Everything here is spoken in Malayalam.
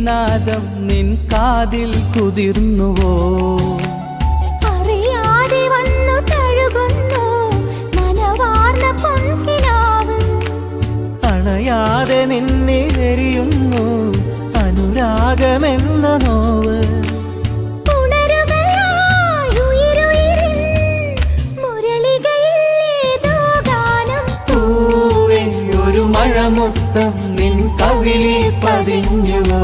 നാദം നിൻ കാതിൽ കുതിർന്നുവോ? അറിയാതെ വന്നു തഴുകുന്നു നനവാർന്ന പൊൻകിനാവ്. അണയാതെ നിന്നെ എരിയുന്നു അനുരാഗമെന്ന നോവ്. മഴമുത്തം നിൻ കവിളിൽ പതിഞ്ഞുവോ?